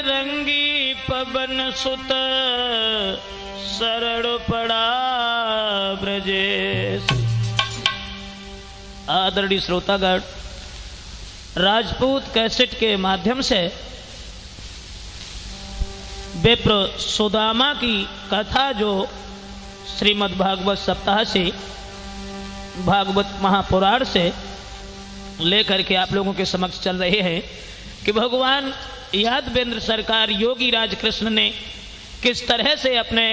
बजरंगी पवन सुत शरण पड़ा ब्रजेश। आदरणीय श्रोतागण, राजपूत कैसेट के माध्यम से विप्र सुदामा की कथा जो श्रीमद् भागवत सप्ताह से भागवत महापुराण से लेकर के आप लोगों के समक्ष चल रहे हैं कि भगवान यादवेंद्र सरकार योगी राज कृष्ण ने किस तरह से अपने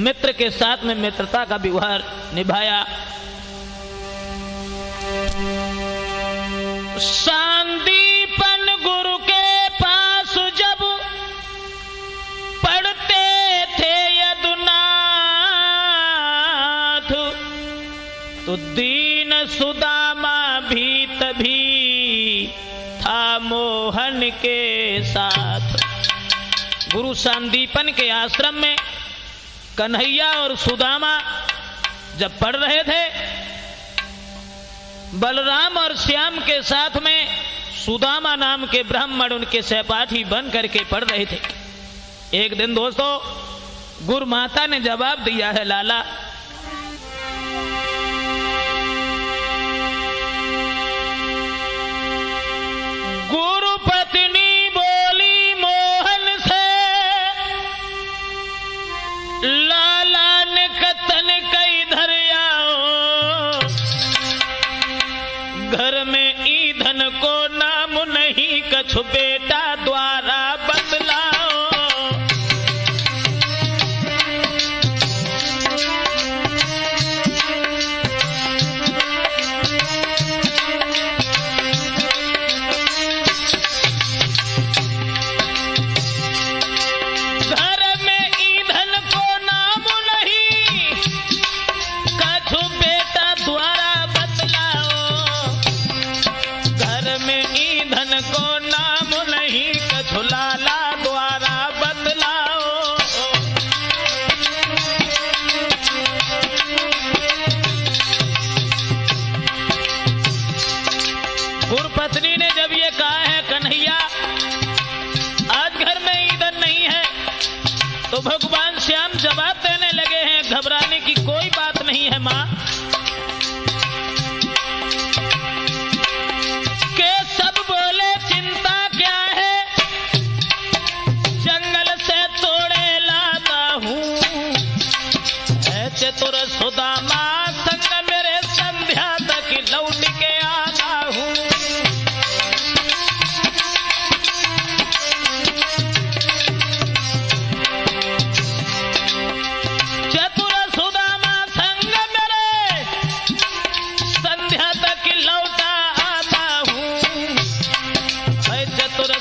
मित्र के साथ में मित्रता का व्यवहार निभाया। संदीपन गुरु के पास जब पढ़ते थे यदुनाथ, तो दीन सुदामा भी तभी था मोहन के साथ। गुरु संदीपन के आश्रम में कन्हैया और सुदामा जब पढ़ रहे थे, बलराम और श्याम के साथ में सुदामा नाम के ब्राह्मण उनके सहपाठी बन करके पढ़ रहे थे। एक दिन दोस्तों, गुरु माता ने जवाब दिया है, लाला गुरु पत्नी बोली मोहन से, लाला ने कतन कई धर आओ, घर में ईंधन को नाम नहीं, कछु बेटा द्वारा बतलाओ। गुरुपत्नी ने जब ये कहा है कन्हैया आज घर में ईंधन नहीं है, तो भगवान श्याम जवाब देने लगे हैं, घबराने की कोई बात नहीं है मां, के सब बोले चिंता क्या है, जंगल से तोड़े लाता हूं, है चतुर सुदामा संग मेरे संध्या तक लौट के आता हूं।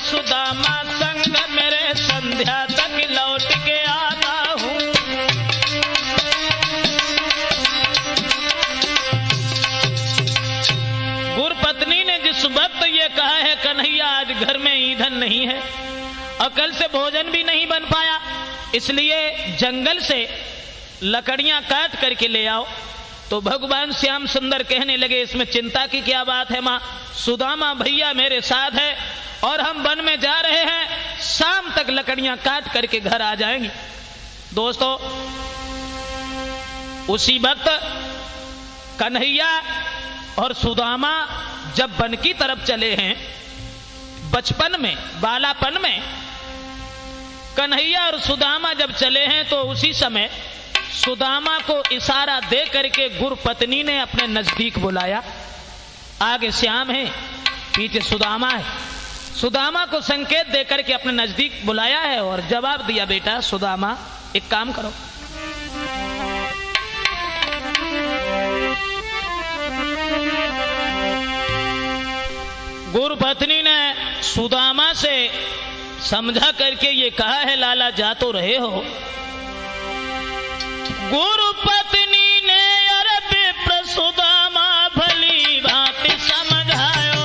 सुदामा संग मेरे संध्या तक लौट के आता हूं। गुरुपत्नी ने जिस वक्त ये कहा है कन्हैया आज घर में ईंधन नहीं है और कल से भोजन भी नहीं बन पाया, इसलिए जंगल से लकड़ियां काट करके ले आओ, तो भगवान श्याम सुंदर कहने लगे इसमें चिंता की क्या बात है मां, सुदामा भैया मेरे साथ है और हम वन में जा रहे हैं, शाम तक लकड़ियां काट करके घर आ जाएंगे। दोस्तों, उसी वक्त कन्हैया और सुदामा जब वन की तरफ चले हैं, बचपन में बालापन में कन्हैया और सुदामा जब चले हैं, तो उसी समय सुदामा को इशारा दे करके गुरुपत्नी ने अपने नजदीक बुलाया। आगे श्याम है, पीछे सुदामा है, सुदामा को संकेत देकर के अपने नजदीक बुलाया है और जवाब दिया, बेटा सुदामा एक काम करो, गुरुपत्नी ने सुदामा से समझा करके ये कहा है, लाला जा तो रहे हो। गुरुपत्नी ने अरे विप्र सुदामा भली भांति समझायो,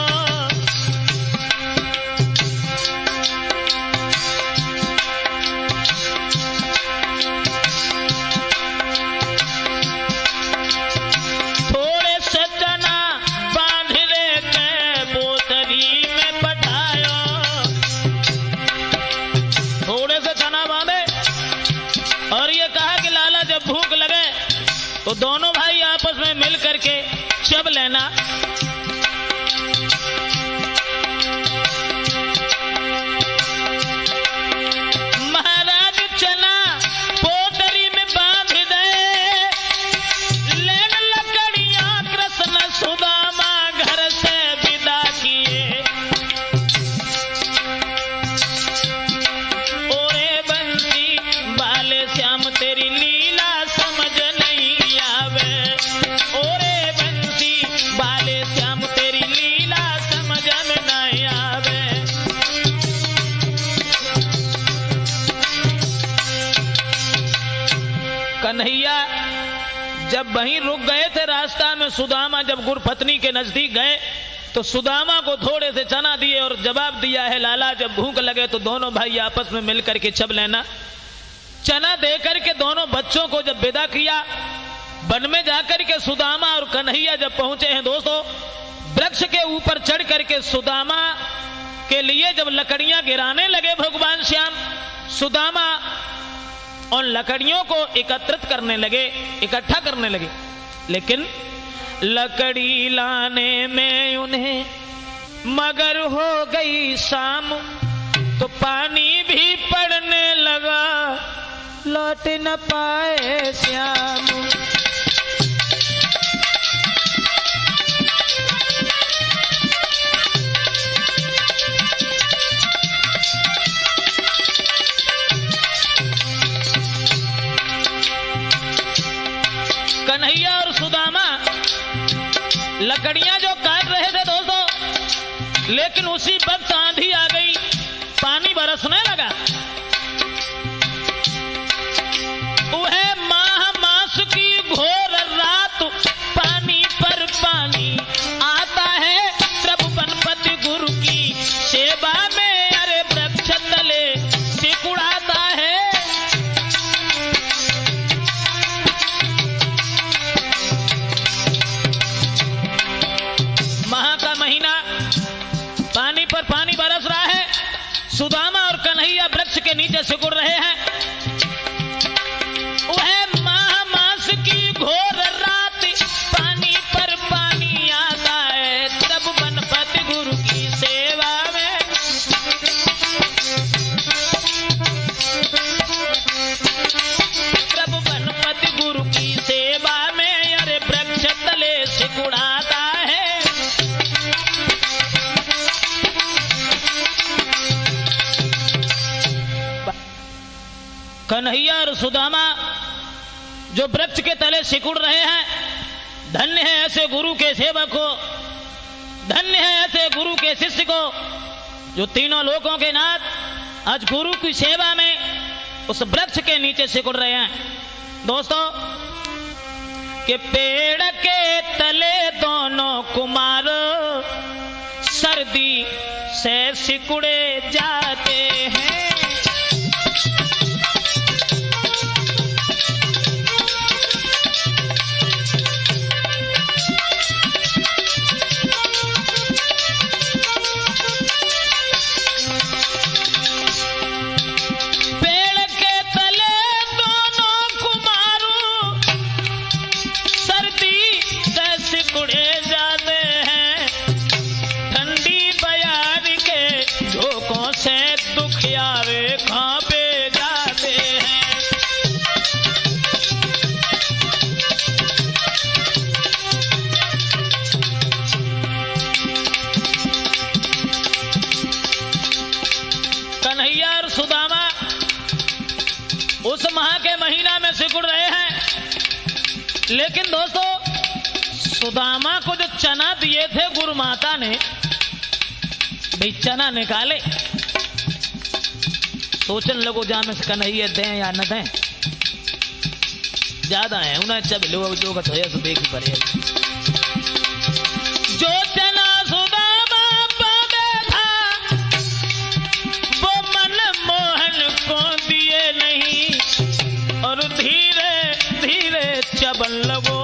चब लेना। महाराज चना पोटरी में बांध दे, लेन लकड़ियां कृष्ण सुदामा घर से विदा किए। ओरे बंसी बाले श्याम तेरी लीला समझ नहीं आवे। ओरे बंसी बाले श्याम तेरी लीला समझ में नहीं आवे। कन्हैया जब वहीं रुक गए थे रास्ता में, सुदामा जब गुरपत्नी के नजदीक गए तो सुदामा को थोड़े से चना दिए और जवाब दिया है, लाला जब भूख लगे तो दोनों भाई आपस में मिलकर के चब लेना। चना देकर के दोनों बच्चों को जब विदा किया, वन में जाकर के सुदामा और कन्हैया जब पहुंचे हैं दोस्तों, वृक्ष के ऊपर चढ़ करके सुदामा के लिए जब लकड़ियां गिराने लगे भगवान श्याम, सुदामा उन लकड़ियों को एकत्रित करने लगे, इकट्ठा करने लगे। लेकिन लकड़ी लाने में उन्हें मगर हो गई शाम, तो पानी भी पड़ने लगा, लौट न पाए श्याम। कन्हैया और सुदामा लकड़ियां जो काट रहे थे दोस्तों, लेकिन उसी वक्त आंधी आ गई, पानी बरसने लगा। वह माह मास की घोर रात, पानी पर पानी आता है, प्रभु बनपति गुरु की सेवा में, अरे वृक्ष तले सिकुड़ाता है। पानी पर पानी बरस रहा है, सुदामा और कन्हैया वृक्ष के नीचे सिकुड़ रहे हैं। वह माह मास की घोर रात, पानी पर पानी आता है, तब बनपति गुरु की सेवा में। प्रभु बनपति गुरु की सेवा में, अरे वृक्ष तले सिकुड़ाता है। कन्हैया और सुदामा जो वृक्ष के तले सिकुड़ रहे हैं, धन्य है ऐसे गुरु के सेवक को, धन्य है ऐसे गुरु के शिष्य को, जो तीनों लोकों के नाथ आज गुरु की सेवा में उस वृक्ष के नीचे सिकुड़ रहे हैं। दोस्तों, कि पेड़ के तले दोनों कुमार सर्दी से सिकुड़े जाते हैं। उस माह के महीना में सिकुड़ रहे हैं। लेकिन दोस्तों, सुदामा को जो चना दिए थे गुरु माता ने, भाई चना निकाले, सोचने लगो जामे से कन्हैया दें या न दें, ज्यादा है उन्हें चब लोग जो का तो देख पड़े। जो चना सुदामा पावे था, वो मन मोहन को दिए नहीं, और धीरे धीरे चबन लगो,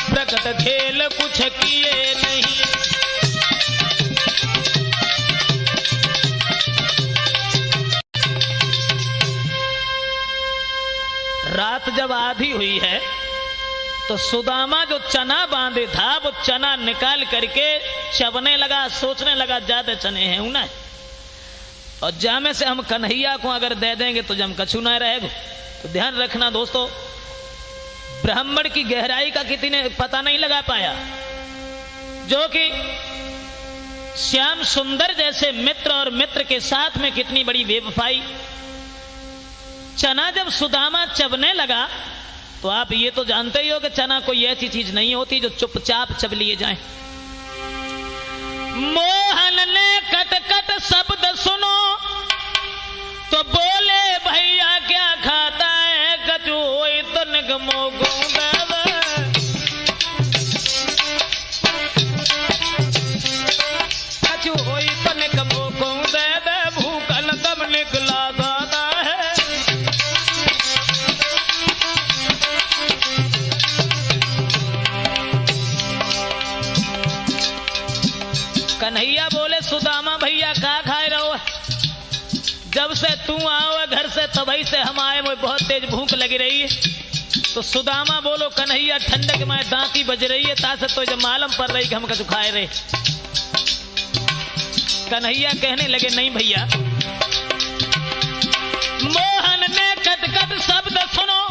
प्रकट खेल कुछ किए नहीं। रात जब आधी हुई है तो सुदामा जो चना बांधे था वो चना निकाल करके चबने लगा, सोचने लगा ज्यादा चने हैं उन्हें, और जामे से हम कन्हैया को अगर दे देंगे तो जम कछु ना रहेगा। तो ध्यान रखना दोस्तों, ब्राह्मण की गहराई का किसी ने पता नहीं लगा पाया, जो कि श्याम सुंदर जैसे मित्र और मित्र के साथ में कितनी बड़ी बेवफाई। चना जब सुदामा चबने लगा तो आप ये तो जानते ही हो कि चना कोई ऐसी चीज नहीं होती जो चुपचाप चब लिए जाए। मोहन ने कट कट शब्द सुनो तो बोले भैया क्या खाता है, कचू तो निगमो कचू तो निगमो दे दे भूखल कब निकला दादा है। कन्हैया बोले सुदामा भैया क्या खाए रहो, जब से तू आओ घर से तभी से हम आए, मुझे बहुत तेज भूख लगी रही है। तो सुदामा बोलो कन्हैया ठंडक में दांती बज रही है, तासे तो जब मालूम पड़ रही कि हम कछु खाए रहे। कन्हैया कहने लगे नहीं भैया। मोहन ने कट कट शब्द सुनो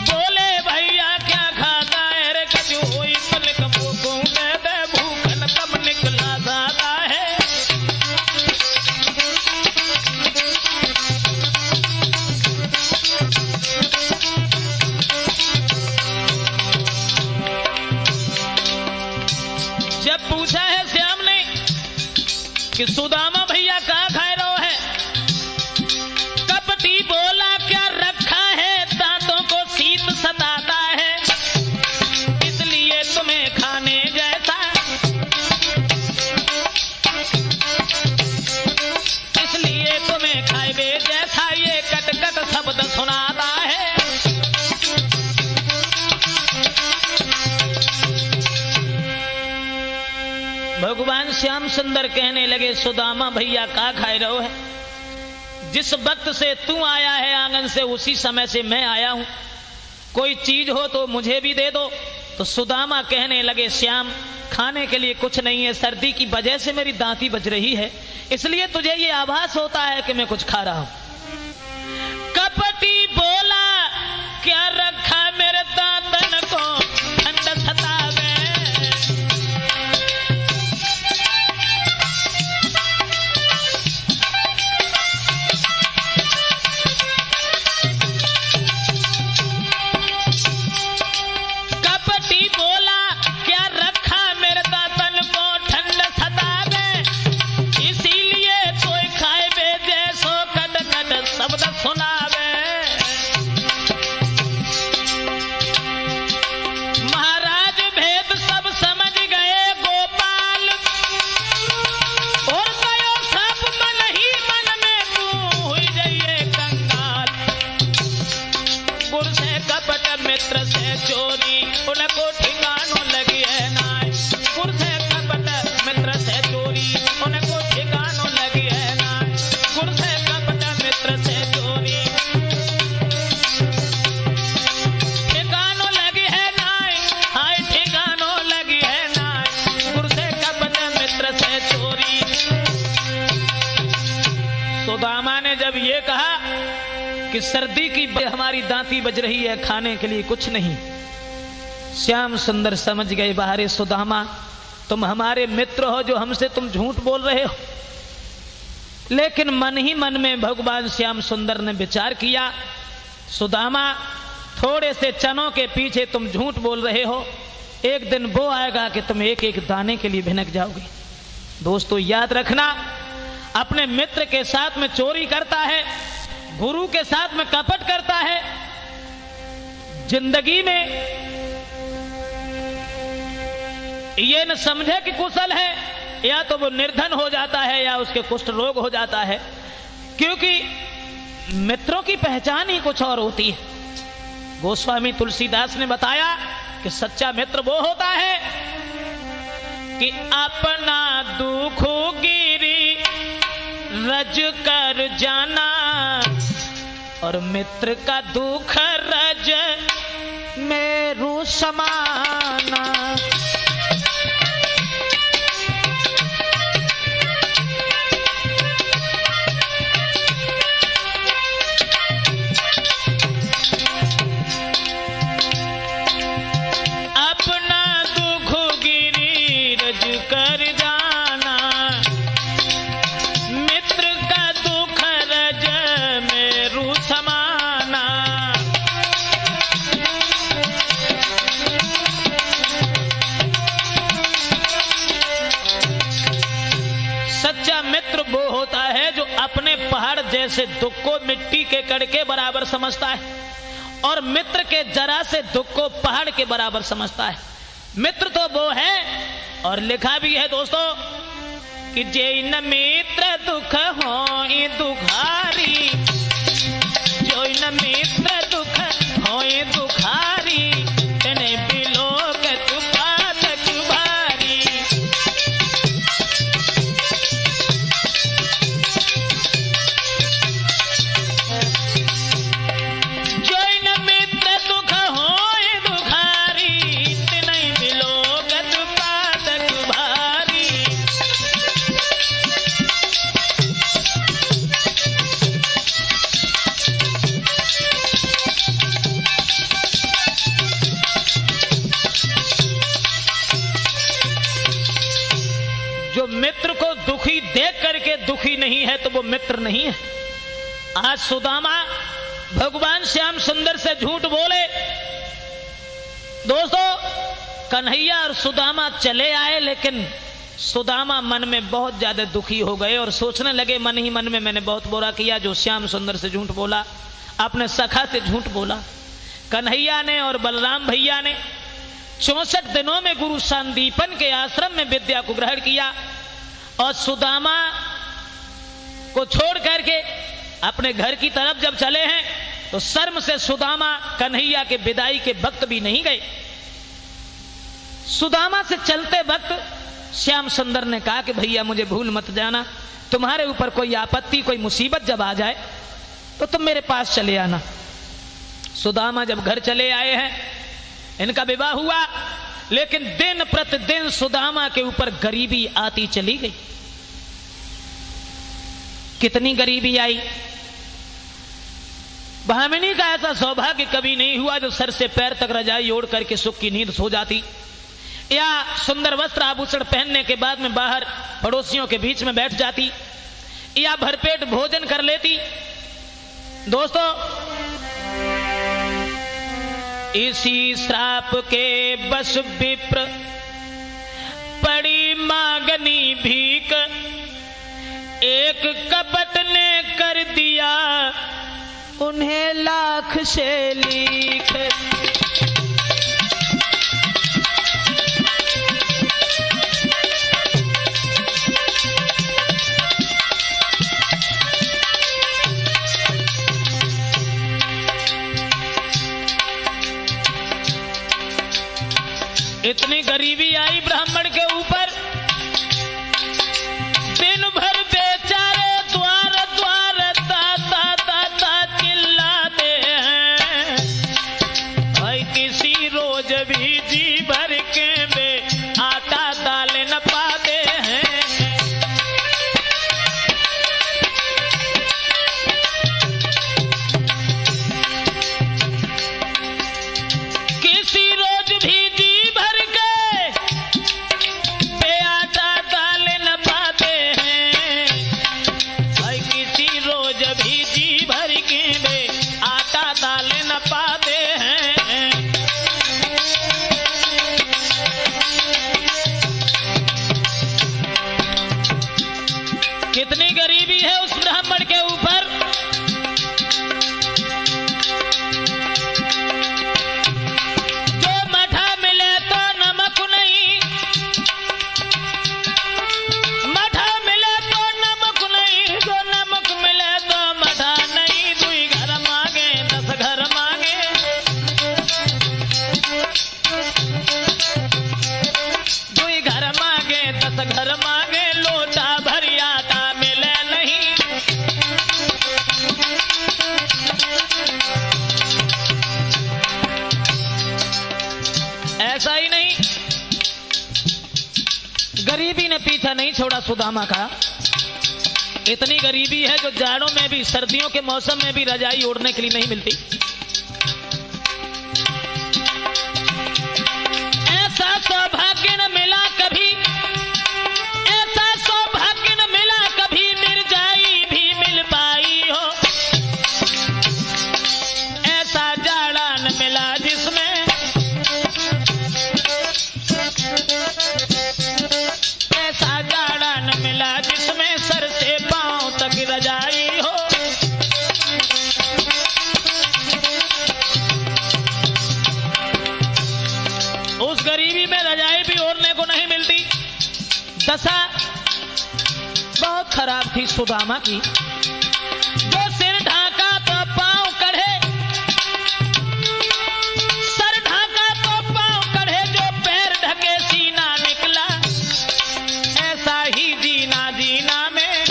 बोले भैया क्या खाता है रे, कछु होई पलक मुंह दे दे भूखन कब निकला दादा है। जब पूछा है श्याम ने कि सुदामा भैया कहाँ खाए रहो है, कपटी बोला क्या रखा है, दांतों को शीत सताता है इसलिए तुम्हें खाने जैसा, इसलिए तुम्हें खाए जैसा ये कट कट शब्द सुनाता है। भगवान श्याम सुंदर कहने लगे सुदामा भैया का खाए रहो है, जिस वक्त से तू आया है आंगन से उसी समय से मैं आया हूं, कोई चीज हो तो मुझे भी दे दो। तो सुदामा कहने लगे श्याम खाने के लिए कुछ नहीं है, सर्दी की वजह से मेरी दांती बज रही है इसलिए तुझे ये आभास होता है कि मैं कुछ खा रहा हूं। कपटी बोला क्या रखा मेरे दांतन को ठंड सतावे, सुदामा ने जब ये कहा कि सर्दी की हमारी दांती बज रही है खाने के लिए कुछ नहीं, श्याम सुंदर समझ गए बाहरे सुदामा तुम हमारे मित्र हो जो हमसे तुम झूठ बोल रहे हो। लेकिन मन ही मन में भगवान श्याम सुंदर ने विचार किया सुदामा थोड़े से चनों के पीछे तुम झूठ बोल रहे हो, एक दिन वो आएगा कि तुम एक एक दाने के लिए भिनक जाओगे। दोस्तों याद रखना, अपने मित्र के साथ में चोरी करता है, गुरु के साथ में कपट करता है, जिंदगी में ये न समझे कि कुशल है, या तो वो निर्धन हो जाता है या उसके कुष्ठ रोग हो जाता है, क्योंकि मित्रों की पहचान ही कुछ और होती है। गोस्वामी तुलसीदास ने बताया कि सच्चा मित्र वो होता है कि अपना दुख गिरी रज कर जाना और मित्र का दुख रज मेरू समाना। अपना दुख गिरिरज कर जाना, मित्र का दुख रज मेरू समाना। सच्चा मित्र वो होता है जो अपने पहाड़ जैसे दुख को मिट्टी के कण के बराबर समझता है और मित्र के जरा से दुख को पहाड़ के बराबर समझता है। मित्र तो वो है, और लिखा भी है दोस्तों कि जैन मित्र दुख होई दुखारी, जैन मित्र दुख होई दुखारी, तने बिलोक तू पातक भारी। जैन मित्र दुख होई दुखारी, तने बिलोक तू पातक भारी। जो मित्र को दुखी देख करके दुखी नहीं है तो वो मित्र नहीं है। आज सुदामा भगवान श्याम सुंदर से झूठ बोले। दोस्तों, कन्हैया और सुदामा चले आए, लेकिन सुदामा मन में बहुत ज्यादा दुखी हो गए और सोचने लगे मन ही मन में, मैंने बहुत बुरा किया जो श्याम सुंदर से झूठ बोला, अपने सखा से झूठ बोला। कन्हैया ने और बलराम भैया ने 64 दिनों में गुरु संदीपन के आश्रम में विद्या को ग्रहण किया और सुदामा को छोड़ करके अपने घर की तरफ जब चले हैं तो शर्म से सुदामा कन्हैया के विदाई के वक्त भी नहीं गए। सुदामा से चलते वक्त श्याम सुंदर ने कहा कि भैया मुझे भूल मत जाना, तुम्हारे ऊपर कोई आपत्ति कोई मुसीबत जब आ जाए तो तुम मेरे पास चले आना। सुदामा जब घर चले आए हैं, इनका विवाह हुआ, लेकिन दिन प्रतिदिन सुदामा के ऊपर गरीबी आती चली गई। कितनी गरीबी आई। भामिनी का ऐसा सौभाग्य कभी नहीं हुआ जो सर से पैर तक रजाई ओढ़ करके सुख की नींद सो जाती, या सुंदर वस्त्र आभूषण पहनने के बाद में बाहर पड़ोसियों के बीच में बैठ जाती, या भरपेट भोजन कर लेती। दोस्तों, इसी श्राप के बस विप्र पड़ी मांगनी भीख, एक कपट ने कर दिया उन्हें लाख से लीक। इतनी गरीबी आई ब्राह्मण के ऊपर, दिन भर बेचारे द्वार द्वार ता ता ता ता चिल्लाते हैं। भाई किसी रोज भी जी भर के बे आटा दाल न पाते हैं। किसी रोज भी कितनी गरीबी है उस ब्राह्मण के ऊपर। जो मठा मिले तो नमक नहीं, मठा मिले तो नमक नहीं, जो नमक मिले तो मठा नहीं। दुई घर मांगे 10 घर मांगे, दुई घर मांगे 10 घर मांगे, लोटा भरिया गरीबी ने पीछा नहीं छोड़ा सुदामा का। इतनी गरीबी है जो जाड़ों में भी, सर्दियों के मौसम में भी रजाई ओढ़ने के लिए नहीं मिलती। ऐसा सौभाग्य न मिला कभी, ऐसा सौभाग्य न मिला कभी, निर्जाई भी मिल पाई हो। ऐसा जाड़ा न मिला जिसमें, ऐसा जाड़ा न मिला जिसमें सर से पांव तक रजाई हो। उस गरीबी में रजाई भी ओढ़ने को नहीं मिलती। दशा बहुत खराब थी सुदामा की। जो सिर ढाका तो पांव कढ़े, सर ढाका तो पांव कढ़े, जो पैर ढके सीना निकला। ऐसा ही जीना जीना में,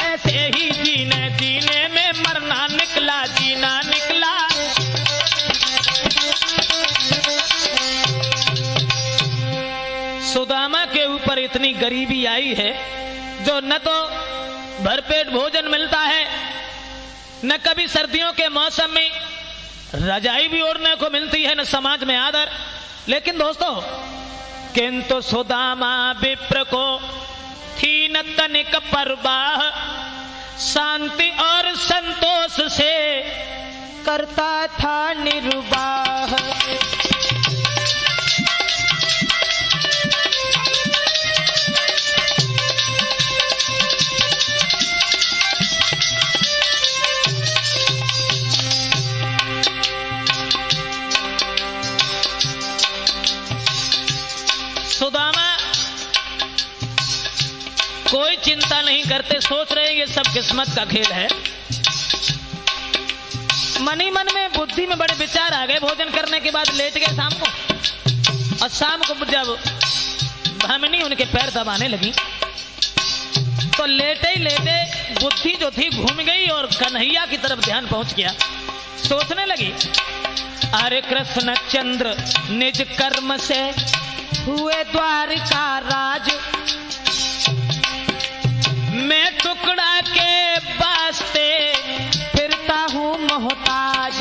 ऐसे ही जीने जीने में मरना निकला, जीना निकला। सुदामा के ऊपर इतनी गरीबी आई है जो न तो भरपेट भोजन मिलता है, न कभी सर्दियों के मौसम में रजाई भी ओढ़ने को मिलती है, न समाज में आदर। लेकिन दोस्तों, किंतु सुदामा विप्र को थी न तनिक परवाह, शांति और संतोष से करता था निर्वाह। सुदामा कोई चिंता नहीं करते, सोच रहे ये सब किस्मत का खेल है। मन ही मन में, बुद्धि में बड़े विचार आ गए। भोजन करने के बाद लेट गए शाम को, और शाम को जब भामिनी उनके पैर दबाने लगी तो लेटे ही लेटे बुद्धि जो थी घूम गई और कन्हैया की तरफ ध्यान पहुंच गया। सोचने लगी, अरे कृष्ण चंद्र निज कर्म से हुए द्वारिका राज, मैं टुकड़ा के वास्ते फिरता हूँ मोहताज।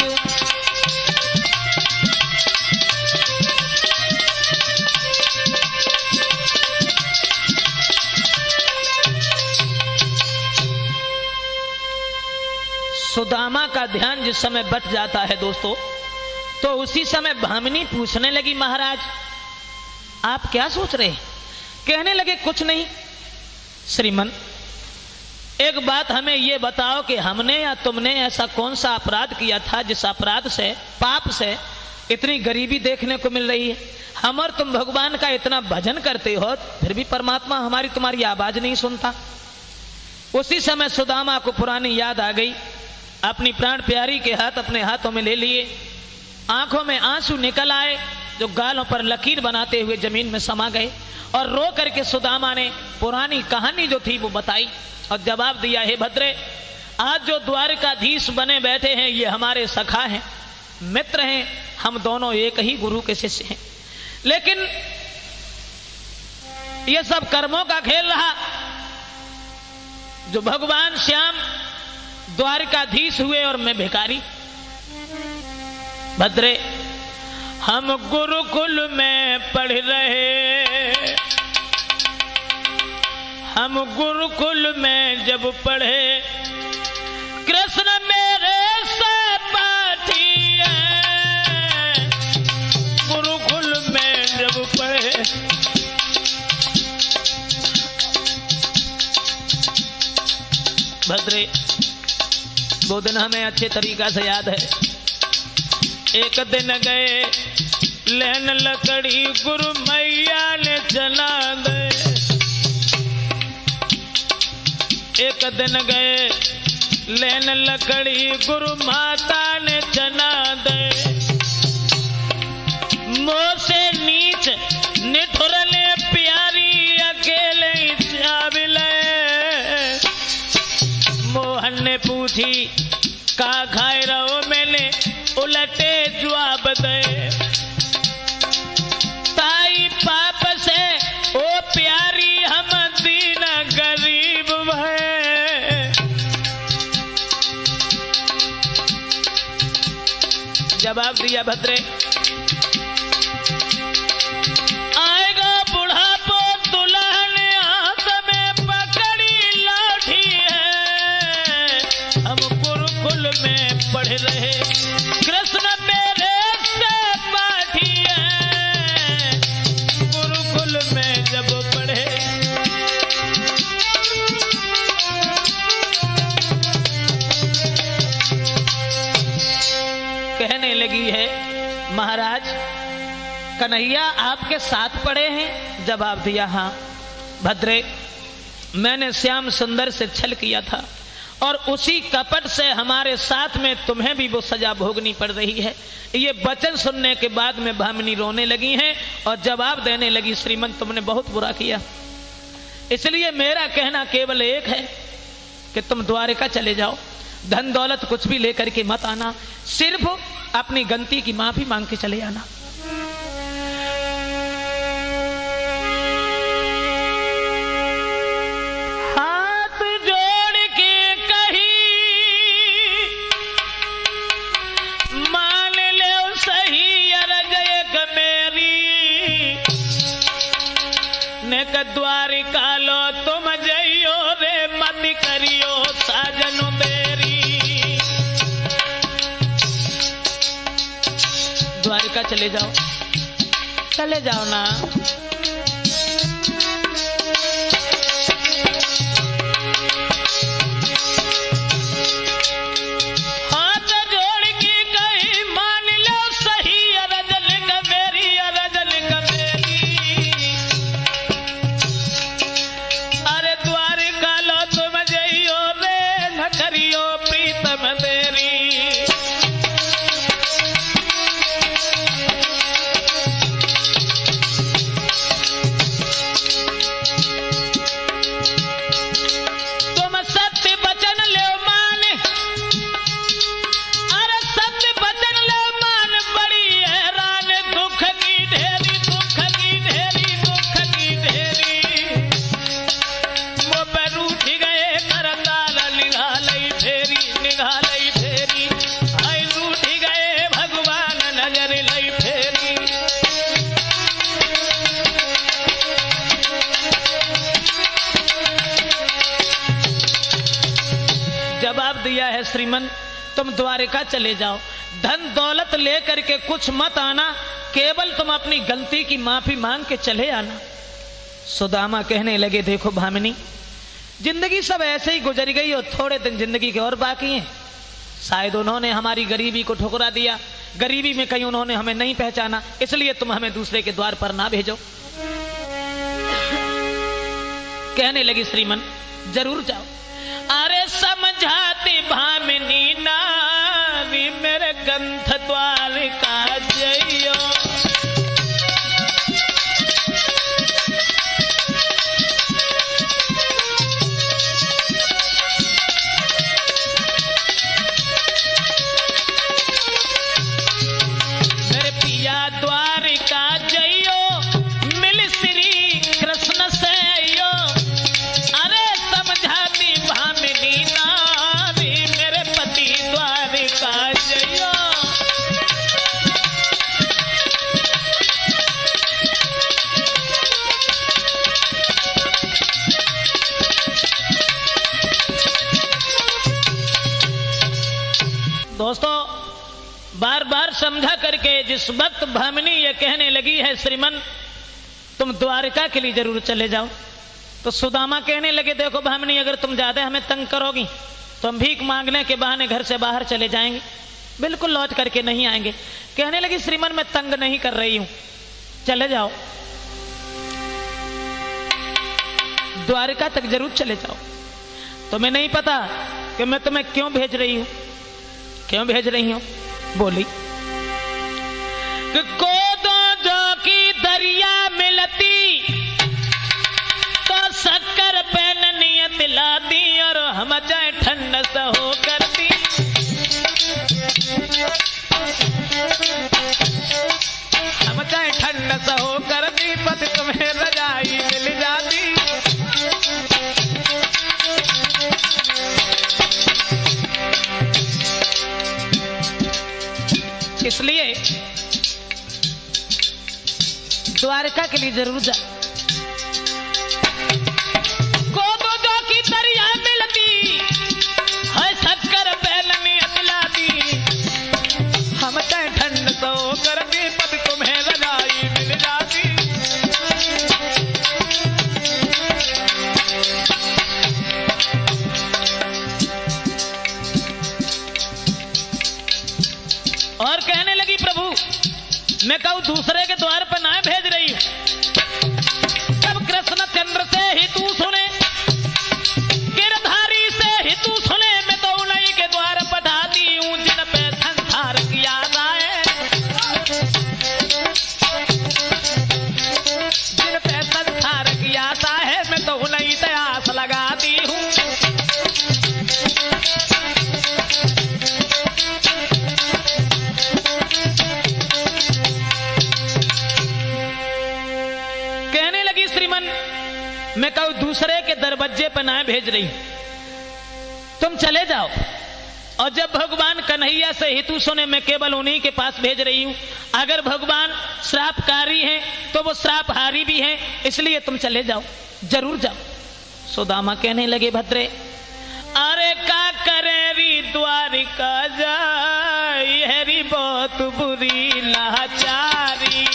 सुदामा का ध्यान जिस समय बट जाता है दोस्तों, तो उसी समय भामिनी पूछने लगी, महाराज आप क्या सोच रहे? कहने लगे, कुछ नहीं श्रीमन, एक बात हमें यह बताओ कि हमने या तुमने ऐसा कौन सा अपराध किया था जिस अपराध से, पाप से इतनी गरीबी देखने को मिल रही है। हम और तुम भगवान का इतना भजन करते हो, फिर भी परमात्मा हमारी तुम्हारी आवाज नहीं सुनता। उसी समय सुदामा को पुरानी याद आ गई। अपनी प्राण प्यारी के हाथ अपने हाथों में ले लिए, आंखों में आंसू निकल आए जो गालों पर लकीर बनाते हुए जमीन में समा गए, और रो करके सुदामा ने पुरानी कहानी जो थी वो बताई और जवाब दिया, हे भद्रे, आज जो द्वारकाधीश बने बैठे हैं ये हमारे सखा हैं, मित्र हैं, हम दोनों एक ही गुरु के शिष्य हैं। लेकिन ये सब कर्मों का खेल रहा। जो भगवान श्याम द्वारकाधीश हुए और मैं भिखारी। भद्रे, हम गुरुकुल में पढ़ रहे, हम गुरुकुल में जब पढ़े, कृष्ण मेरे सहपाठी हैं, गुरुकुल में जब पढ़े। भद्रे, वो दिन हमें अच्छे तरीका से याद है। एक दिन गए लेन लकड़ी, गुरु मैया ने जला दे। एक दिन गए लेन लकड़ी, गुरु माता ने जना दे। मोह से नीच निठुरले प्यारी, अकेले चाविले। मोहन ने पूछी का खाए रहो, मैंने उलटे जवाब दे। जवाब दिया भद्रे, आएगा बुढ़ापो दुल्हन हाथ में पकड़ी लाठी है, हम गुरुकुल में पढ़ रहे कृष्ण मेरे से पाठी है, गुरुकुल में जब पढ़े। कहने लगी है महाराज कन्हैया आपके साथ पढ़े हैं? जवाब दिया हाँ भद्रे, मैंने श्याम सुंदर से छल किया था और उसी कपट से हमारे साथ में तुम्हें भी वो सजा भोगनी पड़ रही है। ये वचन सुनने के बाद में भामिनी रोने लगी हैं और जवाब देने लगी, श्रीमन तुमने बहुत बुरा किया, इसलिए मेरा कहना केवल एक है कि तुम द्वारिका चले जाओ, धन दौलत कुछ भी लेकर के मत आना, सिर्फ अपनी गलती की माफी मांग के चले आना। हाथ जोड़ के कही मान ले सही अरज एक मेरी, ने द्वारिका लो तुम जइयो रे मत करियो साजन बेरी। द्वारिका चले जाओ ना। हाथ जोड़ के कहीं मान लो सही अरजल कमेरी, अरजल कमेरी। अरे द्वारिका लो तुम जइयो रे न करियो प्रीतम देरी। जवाब दिया है श्रीमन तुम द्वारिका चले जाओ, धन दौलत लेकर के कुछ मत आना, केवल तुम अपनी गलती की माफी मांग के चले आना। सुदामा कहने लगे देखो भामिनी, जिंदगी सब ऐसे ही गुजर गई और थोड़े दिन जिंदगी के और बाकी हैं। शायद उन्होंने हमारी गरीबी को ठुकरा दिया, गरीबी में कहीं उन्होंने हमें नहीं पहचाना, इसलिए तुम हमें दूसरे के द्वार पर ना भेजो। कहने लगी श्रीमन जरूर जाओ। अरे समझाती भामिनी नारी मेरे गंथ द्वारिका जइयो। मेरे पिया द्वारिका जइयो, मिल श्री कृष्ण से आइयो। अरे समझाती भामिनी नारी मेरे पति द्वारिका जइयो। दोस्तों बार बार समझा करके जिस वक्त भामिनी ये कहने लगी है श्रीमन तुम द्वारिका के लिए जरूर चले जाओ, तो सुदामा कहने लगे देखो भामिनी अगर तुम ज्यादा हमें तंग करोगी तो हम भीख मांगने के बहाने घर से बाहर चले जाएंगे, बिल्कुल लौट करके नहीं आएंगे। कहने लगी श्रीमन मैं तंग नहीं कर रही हूं, चले जाओ, द्वारिका तक जरूर चले जाओ। तुम्हें नहीं पता कि मैं तुम्हें क्यों भेज रही हूं, क्यों भेज रही हूं? बोली कोदो जो की दरिया मिलती तो शक्कर पे नियत लादी और हम जाए ठंड सहो करती। हम जाए ठंड सहो करती पति तुम्हें रजाई मिल जाती। इस इसलिए द्वारका के लिए जरूर जा। गोदो जो की दरिया मिलती है शक्कर बैलनी अतला दी, हम तय ठंड तो करके पद तुम्हें रजाई मिल जाती। और कहने लगी प्रभु मैं कहूं दूसरे के द्वार पर ना भेज रही हूं। जब कृष्ण चंद्र से हितू सुने, गिरधारी से हितू सुने, मैं तो उन्हीं के द्वार पठाती हूं जिन पे संसार की याद आए, जिन पे संसार की आशा है, मैं तो उन्हीं से आस लगाती हूं। मैं कहूं दूसरे के दरवाजे पर ना भेज रही, तुम चले जाओ। और जब भगवान कन्हैया से हितू सुने, मैं केवल उन्हीं के पास भेज रही हूं। अगर भगवान श्रापकारी हैं तो वो श्रापहारी भी हैं, इसलिए तुम चले जाओ, जरूर जाओ। सुदामा कहने लगे भद्रे अरे का करे री द्वारिका जाई, हरी बहुत बुरी लाचारी।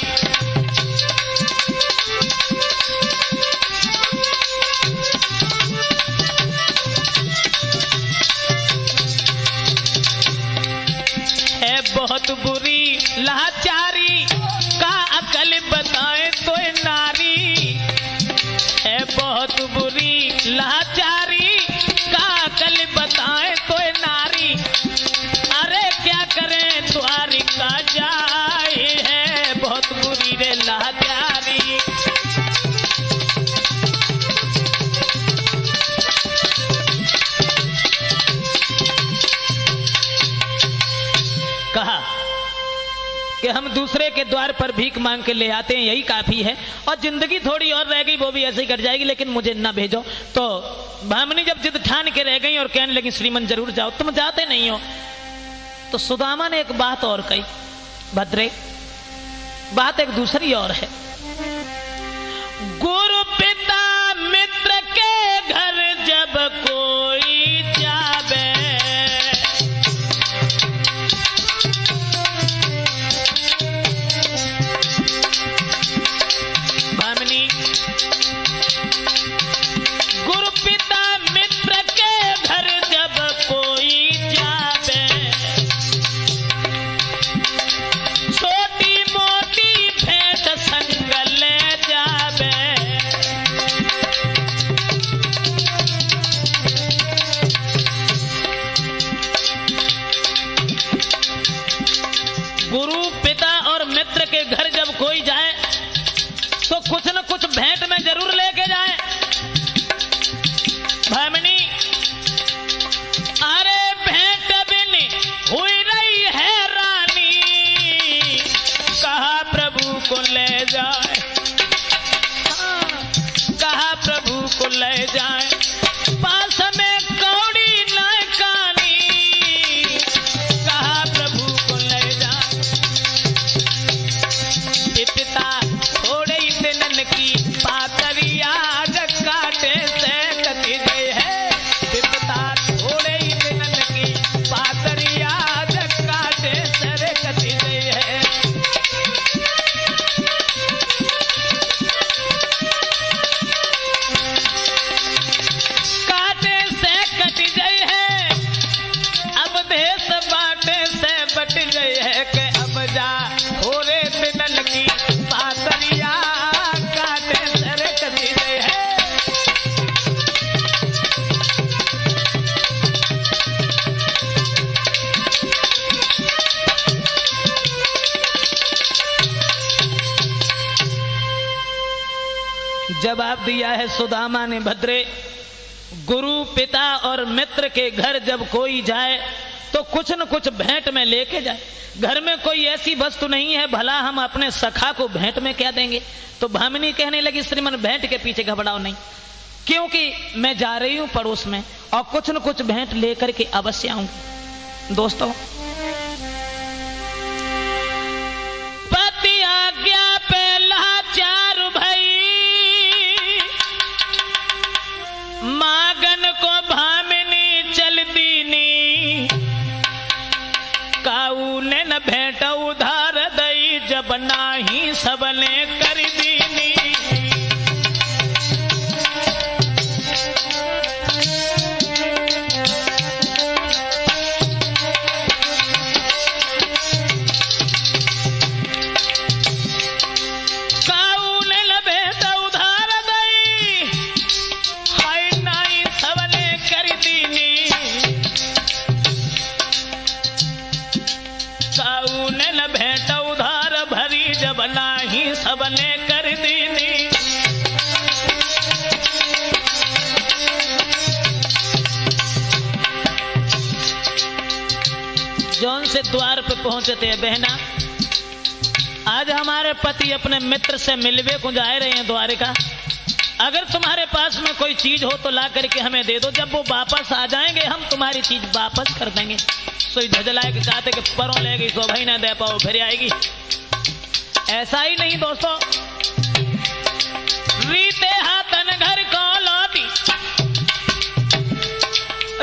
बहुत बुरी लाचारी का अकल बताए तो नारी है, बहुत बुरी लाचारी का अकल बताए तो नारी। अरे क्या करें द्वारिका जाए, है बहुत बुरी रे लाचारी। कहा कि हम दूसरे के द्वार पर भीख मांग के ले आते हैं, यही काफी है, और जिंदगी थोड़ी और रह गई वो भी ऐसे ही कट जाएगी, लेकिन मुझे ना भेजो। तो भामिनी जब जिद ठान के रह गई और कहने लगी श्रीमन जरूर जाओ, तुम जाते नहीं हो। तो सुदामा ने एक बात और कही भद्रे, बात एक दूसरी और है। गुरु पिता मित्र के घर जब कोई जावे, गुरु पिता मित्र के घर जब कोई जावे, छोटी मोटी भेंट संग ले जावे। गुरु पिता और मित्र के घर जब कोई जाए तो कुछ न कुछ भेंट में जरूर लेके जाए। भामिनी अरे भेंट बिन हुई रही है रानी, कहा प्रभु को ले जाए, कहा प्रभु को ले जाए। पास में कौड़ी न कानी, कहा प्रभु को ले जाए। पिता थोड़े दिन की पातरिया काटे से कटी गई है, पिता थोड़े दिन की पातरिया काटे से कटी गई है। काटे से कटी गई है, अब देश बाटे से बट गई है, कि अब जा थोड़े दिन की पातरिया काटे से कटी गई है। जवाब दिया है सुदामा ने भद्रे, गुरु पिता और मित्र के घर जब कोई जाए तो कुछ न कुछ भेंट में लेके जाए। घर में कोई ऐसी वस्तु नहीं है भला हम अपने सखा को भेंट में क्या देंगे। तो भामिनी कहने लगी श्रीमन भेंट के पीछे घबराओ नहीं, क्योंकि मैं जा रही हूं पड़ोस में और कुछ न कुछ भेंट लेकर के अवश्य आऊंगी। दोस्तों कर दीनी। सबने कर दीनी। जौन से द्वार पे पहुंचते हैं बहना, आज हमारे पति अपने मित्र से मिलवे को जा रहे हैं द्वारिका। अगर तुम्हारे पास में कोई चीज हो तो ला करके हमें दे दो, जब वो वापस आ जाएंगे हम तुम्हारी चीज वापस कर देंगे। तो झजलाए के चाहते कि परों ले गई तो भाई ना दे पाओ फिर आएगी। ऐसा ही नहीं दोस्तों, रीते हाथन घर को लौटी,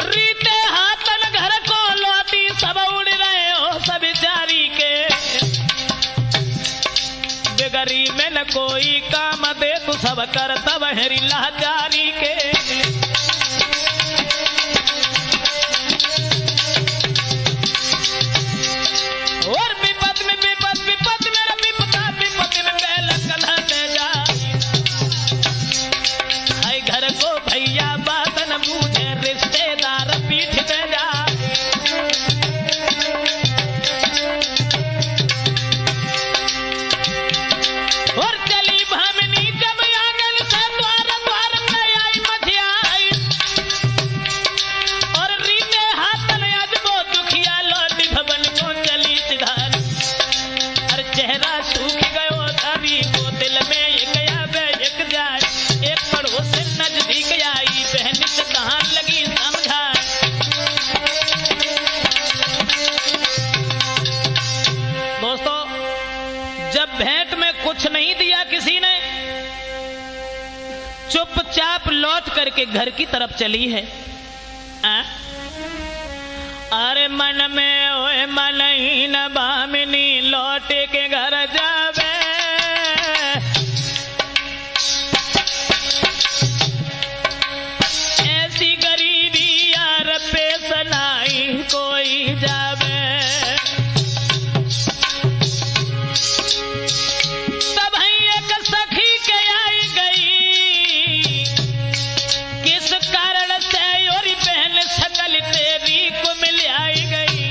रीते हाथन घर को लौटी, सब उड़ रहे हो सब जारी के। बिगड़ी में न कोई काम दे तू सब कर तब हरी लाचारी के। और विपद में विपद, विपद मेरा विपदा, विपद में बैल कलह दे जा। हाय घर को भैया बात न बूझे, रिश्तेदार पीठ दे जा। और चली भामिनी जब आंगन से द्वार द्वार में आई मझियाई। और रीते हाथन अजबो दुखिया लौटी भवन को चली सिधार। और चेहरा सूख गयो अभी को दिल में एक आवे एक जाए। एक पड़ोस नजदीक आई बहन से कहाँ लगी समझा। दोस्तों जब भेंट में कुछ नहीं दिया किसी ने, चुपचाप लौट करके घर की तरफ चली है। अरे मन में ओए मन ही न भामिनी लौट के घर जावे। ऐसी गरीबी यार पे सनाई कोई जावे। तब एक सखी के आई गई, किस कारण से और बहन सकल तेरी को मिल आई गई।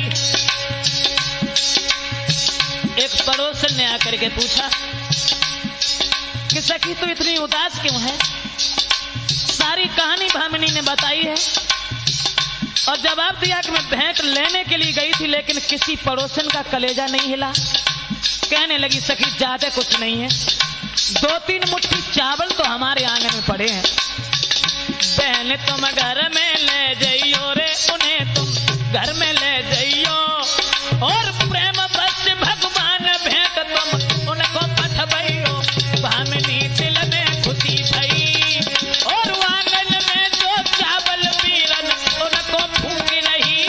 एक पड़ोसन ने आकर के पूछा कि सखी तू इतनी उदास क्यों है। सारी कहानी भामिनी ने बताई है और जवाब दिया कि मैं भेंट लेने के लिए गई थी लेकिन किसी पड़ोसन का कलेजा नहीं हिला। कहने लगी सखी ज्यादा कुछ नहीं है, 2-3 मुट्ठी चावल तो हमारे आंगन में पड़े हैं। बहन तुम घर में ले जाइयो रे, उन्हें तुम घर में ले जाइयो। और प्रेम बस भगवान भेंट तुम उनको पठबइयो। भामिनी दिल में खुशी भई और आंगन में जो चावल पीरन उनको भूख नहीं।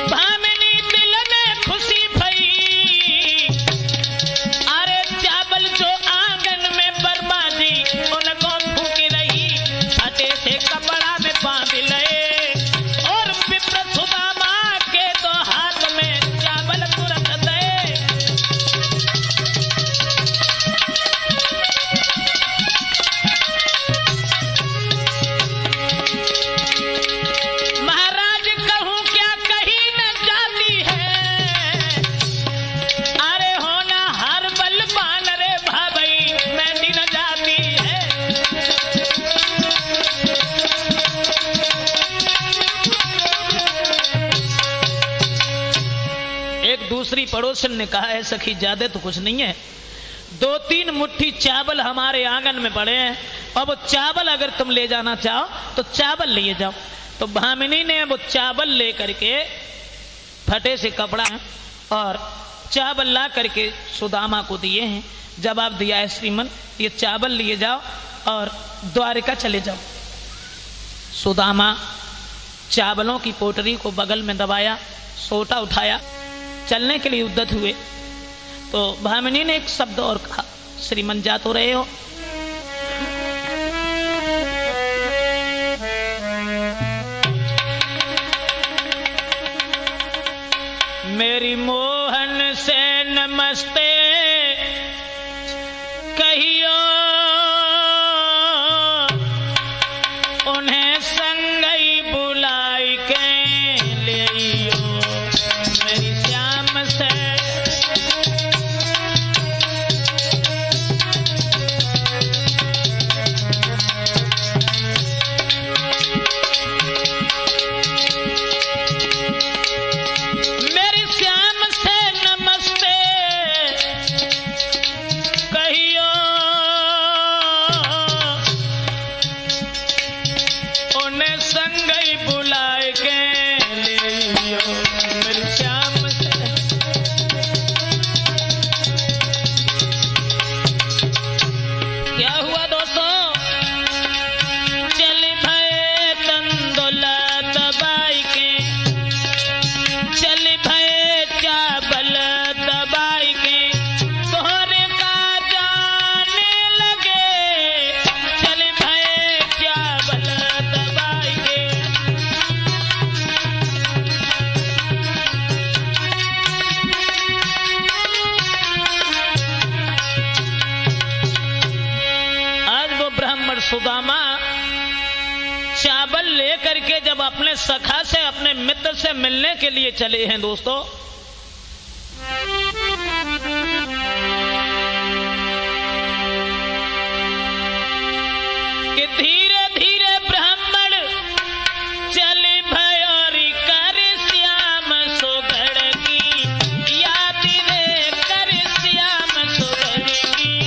भामिनी दिल में खुशी भई, अरे चावल जो आंगन में बर्बादी उनको भूख रही। फटे से कपड़ा में बांध ले और विप्र सुदामा के तो हाथ में चावल तुरंत दे। महाराज कहूँ क्या कहीं न जाती है। अरे होना हर बलवान रे भाई मैं दिन जाती है। एक दूसरी पड़ोसन ने कहा है सखी ज्यादा तो कुछ नहीं है, 2-3 मुट्ठी चावल हमारे आंगन में पड़े हैं। अब वो चावल अगर तुम ले जाना चाहो तो चावल लिए जाओ। तो भामिनी ने वो चावल ले करके फटे से कपड़ा और चावल ला करके सुदामा को दिए हैं। जवाब दिया है श्रीमन ये चावल लिए जाओ और द्वारिका चले जाओ। सुदामा चावलों की पोटरी को बगल में दबाया, सोटा उठाया, चलने के लिए उद्यत हुए तो भामिनी ने एक शब्द और कहा, श्रीमन जा तो रहे हो? मेरी मोहन से नमस्ते कहियो, उन्हें संगई बुलाई के लियो, मेरी श्याम से सुदामा चावल लेकर के जब अपने सखा से, अपने मित्र से मिलने के लिए चले हैं दोस्तों, कि धीरे धीरे ब्राह्मण चले भयोरी कर श्याम सुगड़ की याद रे, कर श्याम सुगड़ की।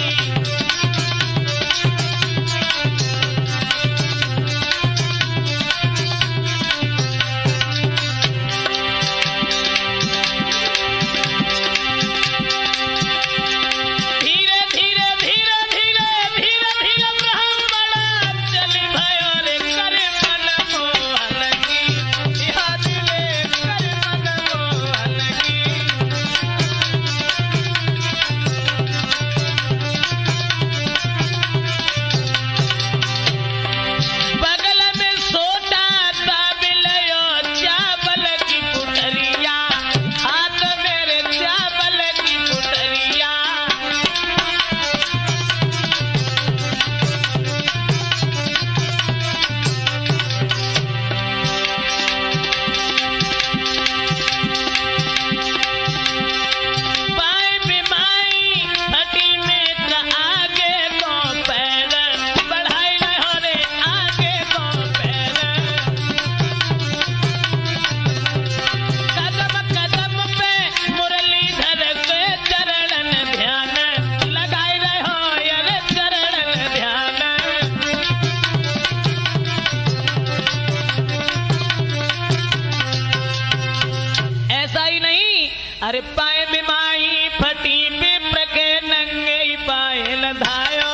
अरे पाए बिमाई फटी विप्र के नंगे पाए लधायो,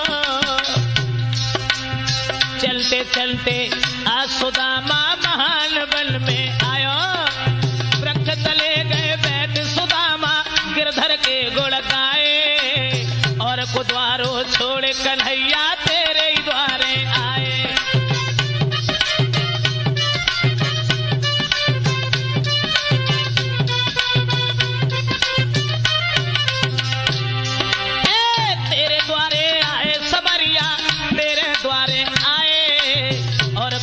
चलते चलते आज सुदामा महान बल में आयो, वृक्ष तले गए बैठ सुदामा गिरधर के गुण गाए, और कुद्वारो छोड़े कन्हैया तेरे ही द्वारे आए।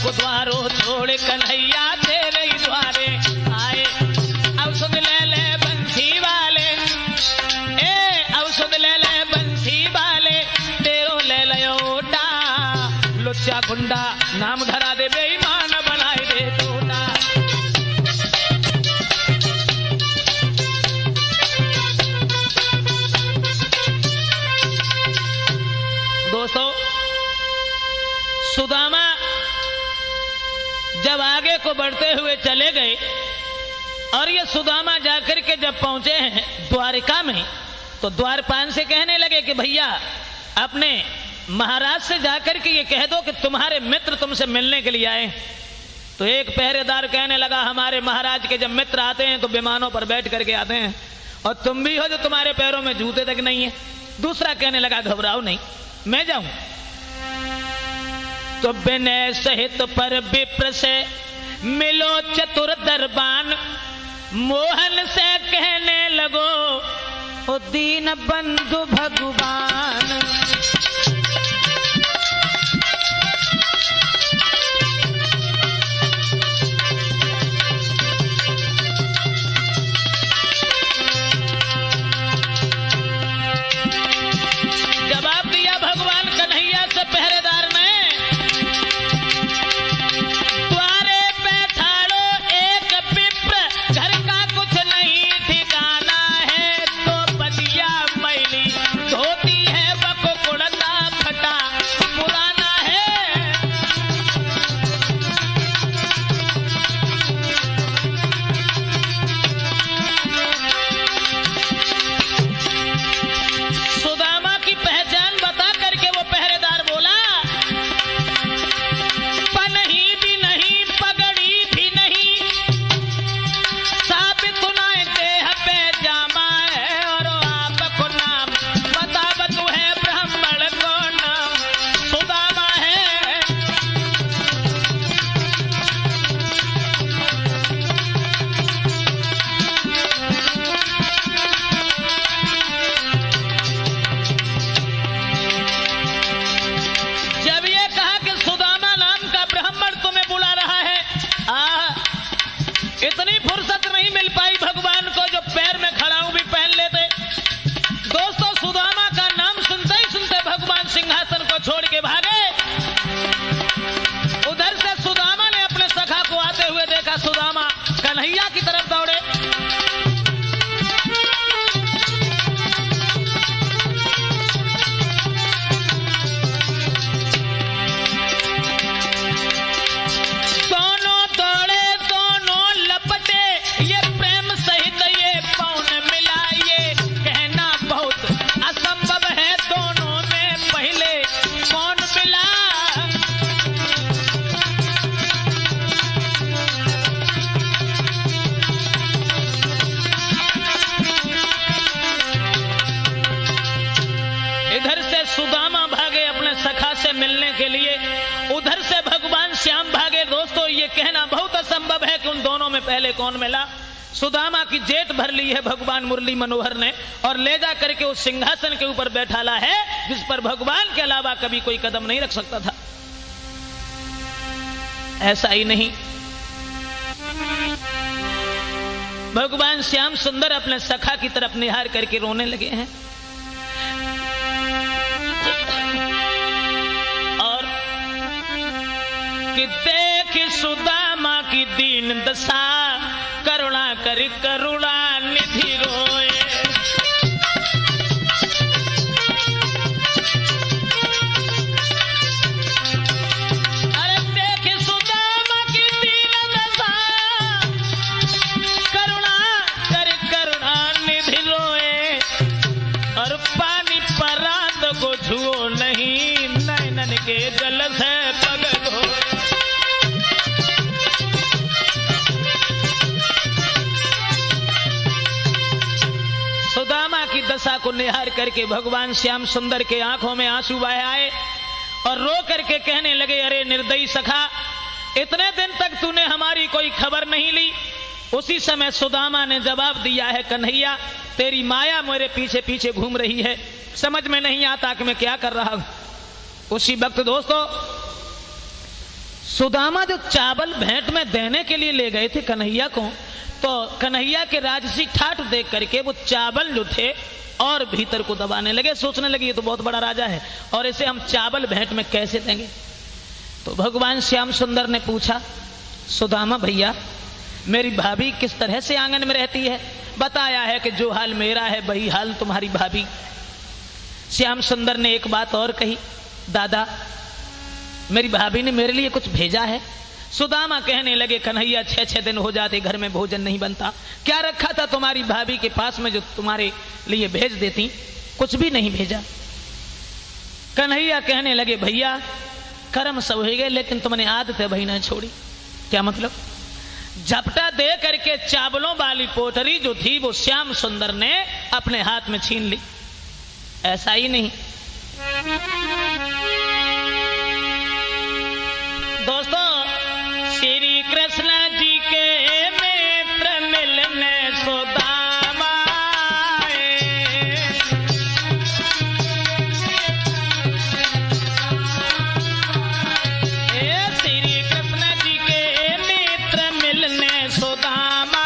द्वारो छोड़ कन्हैया तेरे ही द्वारे आए, औषध ले ले बंसी वाले, औषध ले ले बंसी वाले, तेरो ले लोटा, लुच्चा गुंडा नाम धरा दे, बेईमान बनाए दे टोटा। दोस्तों, सुदामा जब आगे को बढ़ते हुए चले गए और ये सुदामा जाकर के जब पहुंचे हैं द्वारिका में, तो द्वारपाल से कहने लगे कि भैया अपने महाराज से जाकर के ये कह दो कि तुम्हारे मित्र तुमसे मिलने के लिए आए। तो एक पहरेदार कहने लगा, हमारे महाराज के जब मित्र आते हैं तो विमानों पर बैठ करके आते हैं, और तुम भी हो जो तुम्हारे पैरों में जूते तक नहीं है। दूसरा कहने लगा, घबराओ नहीं, मैं जाऊं। तो विनय सहित पर विप्र से मिलो चतुर दरबान, मोहन से कहने लगो, ओ दीन बंधु भगवान। जवाब दिया भगवान कन्हैया से पहरेदार ने, द्वारे पे ठाड़ो एक विप्र, घर का कुछ नहीं ठिकाना है, तो बलिया मैली धोती है वह कुड़ता फटा पुराना है। सुदामा की पहचान बता करके वो पहरेदार बोला, पनही भी नहीं पगड़ी भी नहीं, साबित सुनाए देह पे जामा है, और आपको नाम बता तू है ब्राह्मण को नाम सुदामा है। जब ये कहा कि सुदामा नाम का ब्राह्मण तुम्हें बुला रहा है, इतनी फुर्सत नहीं मिल पाई भगवान को जो पैर में खड़ाऊ भी पहन लेते। दोस्तों, सुदामा का नाम सुनते ही सुनते भगवान सिंहासन को छोड़ के भागे। उधर से सुदामा ने अपने सखा को आते हुए देखा, सुदामा कन्हैया की तरफ दौड़े। दोनों दौड़े दोनों लपटे, ये प्रेम सहित ये पौन मिला, ये कहना बहुत असंभव है, दोनों में पहले कौन मिला। इधर से सुदामा भागे अपने सखा से मिलने के लिए, उधर से भगवान श्याम भागे। दोस्तों, ये कहना बहुत असंभव है कि उन दोनों में पहले कौन मिला। सुदामा की जेट भर ली है भगवान मुरली मनोहर ने, और ले जा करके उस सिंहासन के ऊपर बैठाला है जिस पर भगवान के अलावा कभी कोई कदम नहीं रख सकता था। ऐसा ही नहीं, भगवान श्याम सुंदर अपने सखा की तरफ निहार करके रोने लगे हैं, और कि देख सुदामा की दीन दशा, करुणा कर करुणा निधि रोए। अरे देख सुदामा की दीन दशा, करुणा कर करुणा निधि रोए, और पानी परात को छुओ नहीं, नैनन के जल से पगल हो। सुदामा की दशा को निहार करके भगवान श्याम सुंदर के आंखों में आंसू बह आए, और रो करके कहने लगे, अरे निर्दयी सखा, इतने दिन तक तूने हमारी कोई खबर नहीं ली। उसी समय सुदामा ने जवाब दिया है, कन्हैया तेरी माया मेरे पीछे पीछे घूम रही है, समझ में नहीं आता कि मैं क्या कर रहा हूं। उसी वक्त दोस्तों, सुदामा जो चावल भेंट में देने के लिए ले गए थे कन्हैया को, तो कन्हैया के राजसी ठाठ देख करके वो चावल जो थे और भीतर को दबाने लगे। सोचने लगे ये तो बहुत बड़ा राजा है और इसे हम चावल भेंट में कैसे देंगे। तो भगवान श्याम सुंदर ने पूछा, सुदामा भैया मेरी भाभी किस तरह से आंगन में रहती है? बताया है कि जो हाल मेरा है वही हाल तुम्हारी भाभी। श्याम सुंदर ने एक बात और कही, दादा मेरी भाभी ने मेरे लिए कुछ भेजा है। सुदामा कहने लगे, कन्हैया 6-6 दिन हो जाते घर में भोजन नहीं बनता, क्या रखा था तुम्हारी भाभी के पास में जो तुम्हारे लिए भेज देती? कुछ भी नहीं भेजा। कन्हैया कहने लगे, भैया कर्म सब हो गए लेकिन तुमने आदत है भाई ना छोड़ी। क्या मतलब? झपटा दे करके चावलों वाली पोटरी जो थी वो श्याम सुंदर ने अपने हाथ में छीन ली। ऐसा ही नहीं दोस्तों, श्री कृष्ण जी के मित्र मिलने सुदामा श्री कृष्ण जी के मित्र मिलने सुदामा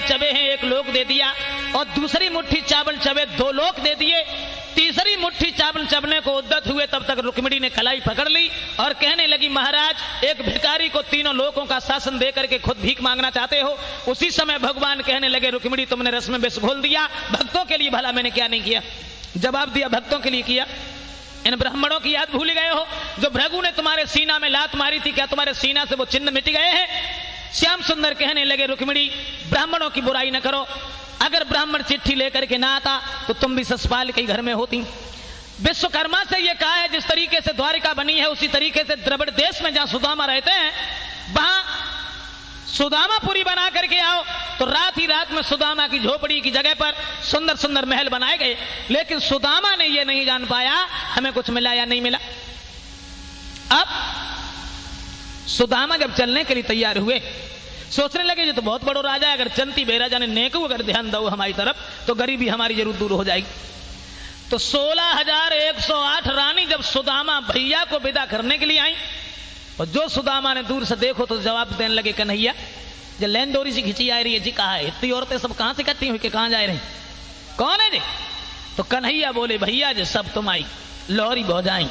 चबे हैं एक लोक दे दिया, और दूसरी मुट्ठी चावल चबे 2 लोक दे दिए। तीसरी मुट्ठी चावल चबने को उद्यत हुए तब तक रुक्मिणी ने कलाई पकड़ ली और कहने लगी, महाराज एक भिखारी को 3 लोकों का शासन दे करके खुद भीख मांगना चाहते हो। उसी समय भगवान कहने लगे, रुक्मिणी तुमने रस में विष घोल दिया, भक्तों के लिए भला मैंने क्या नहीं किया? जवाब दिया, भक्तों के लिए किया। इन ब्राह्मणों की याद भूल गए हो जो भृगु ने तुम्हारे सीना में लात मारी थी, क्या तुम्हारे सीना से वो चिन्ह मिट गए हैं? श्याम सुंदर कहने लगे, रुक्मिणी ब्राह्मणों की बुराई न करो, अगर ब्राह्मण चिट्ठी लेकर के ना आता तो तुम भी ससपाल के घर में होती। विश्वकर्मा से ये कहा है जिस तरीके से द्वारिका बनी है उसी तरीके से द्रविड़ देश में जहां सुदामा रहते हैं वहां सुदामापुरी बना करके आओ। तो रात ही रात में सुदामा की झोपड़ी की जगह पर सुंदर सुंदर महल बनाए गए, लेकिन सुदामा ने यह नहीं जान पाया हमें कुछ मिला या नहीं मिला। अब सुदामा जब चलने के लिए तैयार हुए, सोचने लगे ये तो बहुत बड़ो राजा है, अगर चंती बेराजा ने नेकू अगर ध्यान दो हमारी तरफ तो गरीबी हमारी जरूर दूर हो जाएगी। तो 16,108 रानी जब सुदामा भैया को विदा करने के लिए आई, और जो सुदामा ने दूर से देखो तो जवाब देने लगे, कन्हैया जो लैन डोरी सी खिंची आ रही है जी, कहा है इतनी औरतें सब कहां से इकट्ठी हुई के कहां जा रही, कौन है जी? तो कन्हैया बोले, भैया जी सब तुम आई, लौरी भौजाई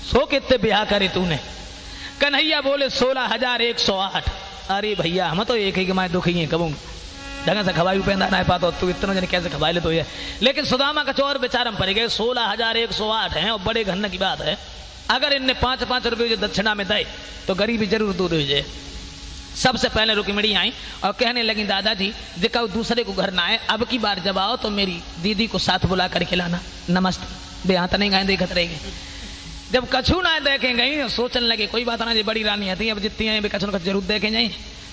सो कितने ब्याह करे तूने? कन्हैया बोले 16,108। अरे भैया हम तो एक ही मैं दुखी है, कबू ढंग से खवाई पेंदा ना पाता तू इतना जने कैसे खवाई ले तो ये। लेकिन सुदामा का चौर बेचारम पड़ गए, 16,108 हैं और बड़े घन की बात है, अगर इनने 5-5 रुपये जो दक्षिणा में दे तो गरीबी जरूर दूर हो जाए। सबसे पहले रुक्मिणी आई और कहने लगी, दादाजी देखा दूसरे को घर ना आए, अब की बार जब आओ तो मेरी दीदी को साथ बुला कर खिलाना, नमस्ते। बेहात नहीं गाय देखत रहेगी। जब कछु ना देखे गई सोचने लगे कोई बात ना जी, बड़ी रानी आती अब जितनी आई कछु न जरूर देखे जाए।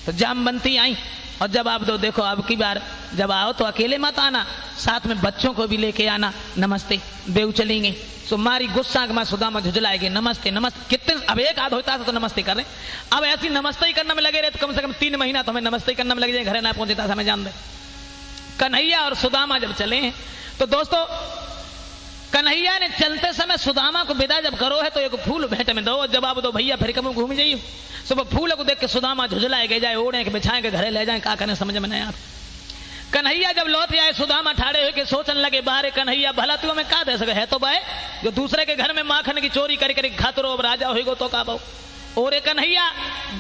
तो जामवंती आई और जब आप दो देखो अब की बार जब आओ तो अकेले मत आना, साथ में बच्चों को भी लेके आना, नमस्ते। बेऊ चलेंगे तो मारी गुस्सा के मैं सुदामा झुझलाएंगे, नमस्ते नमस्ते। कितने अब एक आध होता तो नमस्ते कर रहे, अब ऐसी नमस्ते ही करने में लगे रहे तो कम से कम 3 महीना तो हमें नमस्ते करने में लग जाए, घर ना पहुंचे था हमें जान दे। कन्हैया और सुदामा जब चले हैं तो दोस्तों कन्हैया ने चलते समय सुदामा को विदा जब करो है तो एक फूल भेंट में दो, जवाब दो भैया फिर कब घूम जाइए। सुबह फूल को देख के सुदामा झुझलाए गए जाए, ओढ़े के बिछाए के घरे ले जाए, क्या करने समझ में नहीं आता। कन्हैया जब लौट आए सुदामा ठाड़े हुए सोचने लगे, बाहर कन्हैया भला तू हमें का दे सके है तो भाई जो दूसरे के घर में माखन की चोरी करके खातर अब राजा होगो तो का पाओ। और कन्हैया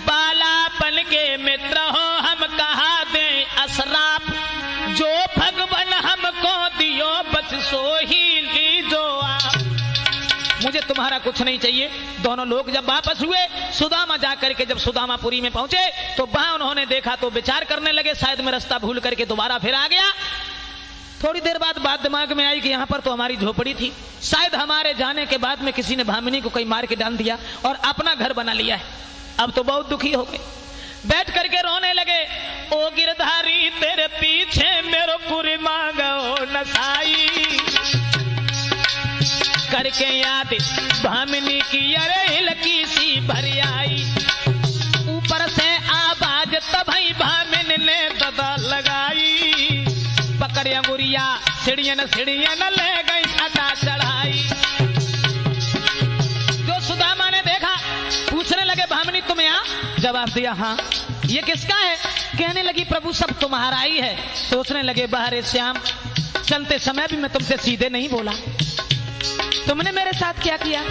बालापन के मित्र हो हम कहा दे असराप, जो भगवान हमको दियो बस सो ही लीजो आप। मुझे तुम्हारा कुछ नहीं चाहिए। दोनों लोग जब वापस हुए, सुदामा जाकर के जब सुदामापुरी में पहुंचे तो वहां उन्होंने देखा तो विचार करने लगे, शायद मैं रास्ता भूल करके दोबारा फिर आ गया। थोड़ी देर बाद बात दिमाग में आई कि यहां पर तो हमारी झोपड़ी थी, शायद हमारे जाने के बाद में किसी ने भामिनी को कहीं मार के डाल दिया और अपना घर बना लिया है। अब तो बहुत दुखी हो गए, बैठ करके रोने लगे। ओ गिरधारी तेरे पीछे मेरो पूरी मांगो नसाई, करके याद भामिनी की अरे हिलकी सी भर आई। ऊपर से आवाज तभी भामिन ने ददा लगाई, पकड़ अंगुरिया सीढ़ियन सीढ़ियन ले गई अटा चढ़ाई। जो सुदामा ने देखा, पूछने लगे भामिनी तुम्हें आ? जवाब दिया हाँ। ये किसका है? कहने लगी प्रभु सब तुम्हारा ही है। सोचने लगे बाहरे श्याम, चलते समय भी मैं तुमसे सीधे नहीं बोला, तुमने मेरे साथ क्या किया?